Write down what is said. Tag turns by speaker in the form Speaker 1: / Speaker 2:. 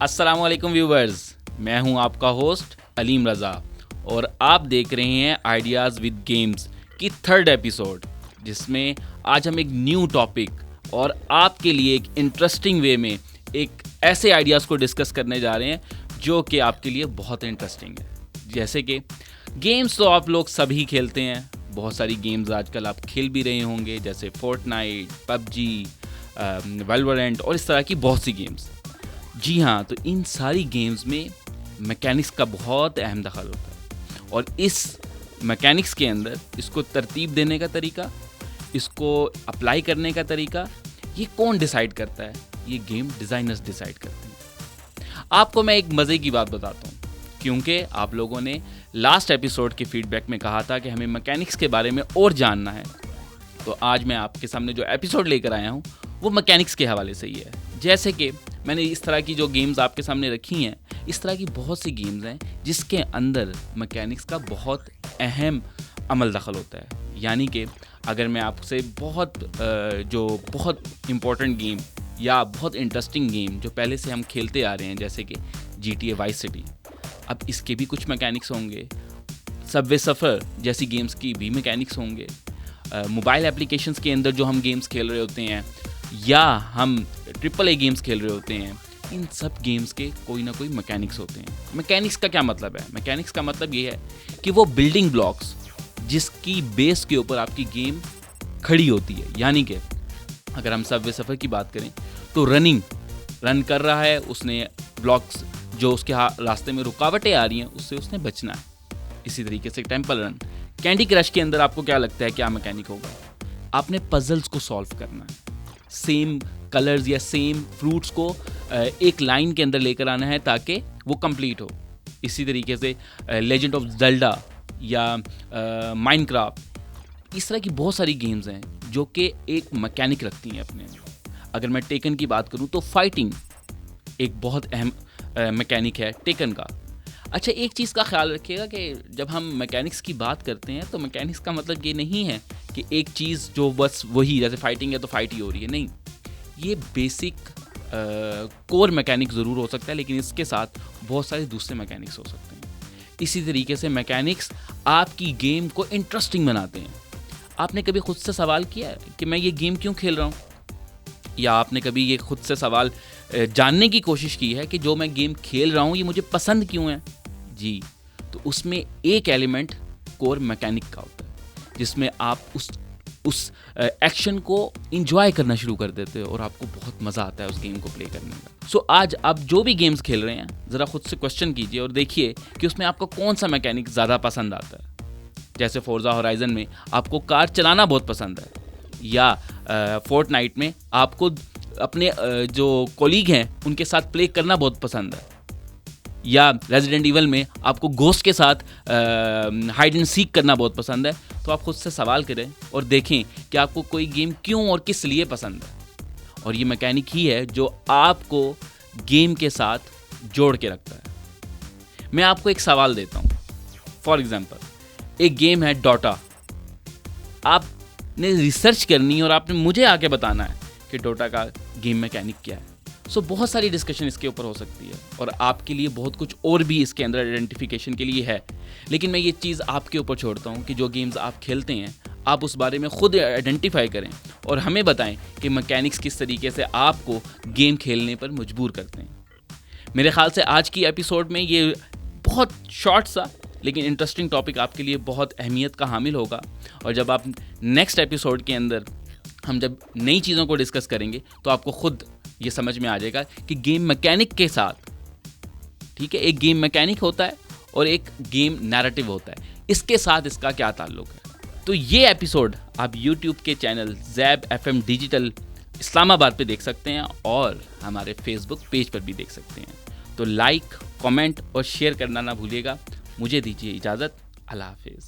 Speaker 1: अस्सलामुअलैकुम व्यूवर्स, मैं हूं आपका होस्ट अलीम रज़ा और आप देख रहे हैं आइडियाज़ विद गेम्स की थर्ड एपिसोड, जिसमें आज हम एक न्यू टॉपिक और आपके लिए एक इंटरेस्टिंग वे में एक ऐसे आइडियाज़ को डिस्कस करने जा रहे हैं जो कि आपके लिए बहुत इंटरेस्टिंग है। जैसे कि गेम्स तो आप लोग सभी खेलते हैं, बहुत सारी गेम्स आजकल आप खेल भी रहे होंगे, जैसे फोर्टनाइट, पबजी, वैलोरेंट और इस तरह की बहुत सी गेम्स। जी हाँ, तो इन सारी गेम्स में मैकेनिक्स का बहुत अहम दखल होता है और इस मैकेनिक्स के अंदर इसको तरतीब देने का तरीका, इसको अप्लाई करने का तरीका, ये कौन डिसाइड करता है? ये गेम डिज़ाइनर्स डिसाइड करते हैं। आपको मैं एक मज़े की बात बताता हूँ, क्योंकि आप लोगों ने लास्ट एपिसोड के फीडबैक में कहा था कि हमें मैकेनिक्स के बारे में और जानना है। तो आज मैं आपके सामने जो एपिसोड लेकर आया हूँ वो मैकेनिक्स के हवाले से ही है। जैसे कि मैंने इस तरह की जो गेम्स आपके सामने रखी हैं, इस तरह की बहुत सी गेम्स हैं जिसके अंदर मैकेनिक्स का बहुत अहम अमल दखल होता है। यानी कि अगर मैं आपसे बहुत इम्पोर्टेंट गेम या बहुत इंटरेस्टिंग गेम जो पहले से हम खेलते आ रहे हैं, जैसे कि GTA वाइस सिटी, अब इसके भी कुछ मैकेनिक्स होंगे। सबवे सफ़र जैसी गेम्स की भी मैकेनिक्स होंगे। मोबाइल एप्लीकेशंस के अंदर जो हम गेम्स खेल रहे होते हैं या हम AAA गेम्स खेल रहे होते हैं, इन सब गेम्स के कोई ना कोई मैकेनिक्स होते हैं। मैकेनिक्स का क्या मतलब है? मैकेनिक्स का मतलब ये है कि वो बिल्डिंग ब्लॉक्स जिसकी बेस के ऊपर आपकी गेम खड़ी होती है। यानी कि अगर हम सबवे सफ़र की बात करें तो रन कर रहा है, उसने ब्लॉक्स जो उसके रास्ते में रुकावटें आ रही हैं उससे उसने बचना है। इसी तरीके से टेम्पल रन, कैंडी क्रश के अंदर आपको क्या लगता है क्या मैकेनिक होगा? आपने पजल्स को सॉल्व करना है, सेम कलर्स या सेम फ्रूट्स को एक लाइन के अंदर लेकर आना है ताकि वो कंप्लीट हो। इसी तरीके से लेजेंड ऑफ ज़ेल्डा या माइनक्राफ्ट, इस तरह की बहुत सारी गेम्स हैं जो कि एक मैकेनिक रखती हैं अपने। अगर मैं टेकन की बात करूं तो फाइटिंग एक बहुत अहम मैकेनिक है टेकन का। अच्छा, एक चीज़ का ख्याल रखिएगा कि जब हम मैकेनिक्स की बात करते हैं तो मैकेनिक्स का मतलब ये नहीं है कि एक चीज़ जो बस वही, जैसे फाइटिंग है तो फाइट ही हो रही है, नहीं। ये बेसिक कोर मैकेनिक ज़रूर हो सकता है, लेकिन इसके साथ बहुत सारे दूसरे मैकेनिक्स हो सकते हैं। इसी तरीके से मैकेनिक्स आपकी गेम को इंटरेस्टिंग बनाते हैं। आपने कभी खुद से सवाल किया है कि मैं ये गेम क्यों खेल रहा हूँ? या आपने कभी ये खुद से सवाल जानने की कोशिश की है कि जो मैं गेम खेल रहा हूँ ये मुझे पसंद क्यों है? जी, तो उसमें एक एलिमेंट कोर मैकेनिक का होता है जिसमें आप उस एक्शन को एंजॉय करना शुरू कर देते हो और आपको बहुत मज़ा आता है उस गेम को प्ले करने का। सो आज आप जो भी गेम्स खेल रहे हैं, ज़रा खुद से क्वेश्चन कीजिए और देखिए कि उसमें आपको कौन सा मैकेनिक ज़्यादा पसंद आता है। जैसे फोर्जा होराइजन में आपको कार चलाना बहुत पसंद है, या फोर्टनाइट में आपको अपने जो कोलीग हैं उनके साथ प्ले करना बहुत पसंद है, या रेजिडेंट इवल में आपको घोस्ट के साथ हाइड एंड सीक करना बहुत पसंद है। तो आप खुद से सवाल करें और देखें कि आपको कोई गेम क्यों और किस लिए पसंद है, और ये मैकेनिक ही है जो आपको गेम के साथ जोड़ के रखता है। मैं आपको एक सवाल देता हूँ। फॉर एग्जांपल, एक गेम है डोटा। आपने रिसर्च करनी है और आपने मुझे आके बताना है कि डोटा का गेम मैकेनिक क्या है। सो बहुत सारी डिस्कशन इसके ऊपर हो सकती है और आपके लिए बहुत कुछ और भी इसके अंदर आइडेंटिफिकेशन के लिए है, लेकिन मैं ये चीज़ आपके ऊपर छोड़ता हूँ कि जो गेम्स आप खेलते हैं आप उस बारे में खुद आइडेंटिफाई करें और हमें बताएं कि मैकेनिक्स किस तरीके से आपको गेम खेलने पर मजबूर करते हैं। मेरे ख्याल से आज की एपिसोड में ये बहुत शॉर्ट सा लेकिन इंटरेस्टिंग टॉपिक आपके लिए बहुत अहमियत का हामिल होगा, और जब आप नेक्स्ट एपिसोड के अंदर हम जब नई चीज़ों को डिस्कस करेंगे तो आपको खुद ये समझ में आ जाएगा कि गेम मैकेनिक के साथ, ठीक है, एक गेम मैकेनिक होता है और एक गेम नैरेटिव होता है, इसके साथ इसका क्या ताल्लुक है। तो ये एपिसोड आप YouTube के channel Zeb FM digital Islamabad पे देख सकते हैं और हमारे फेसबुक पेज पर भी देख सकते हैं। तो लाइक, कमेंट और शेयर करना ना भूलिएगा। मुझे दीजिए इजाज़त। अल्लाह हाफिज़।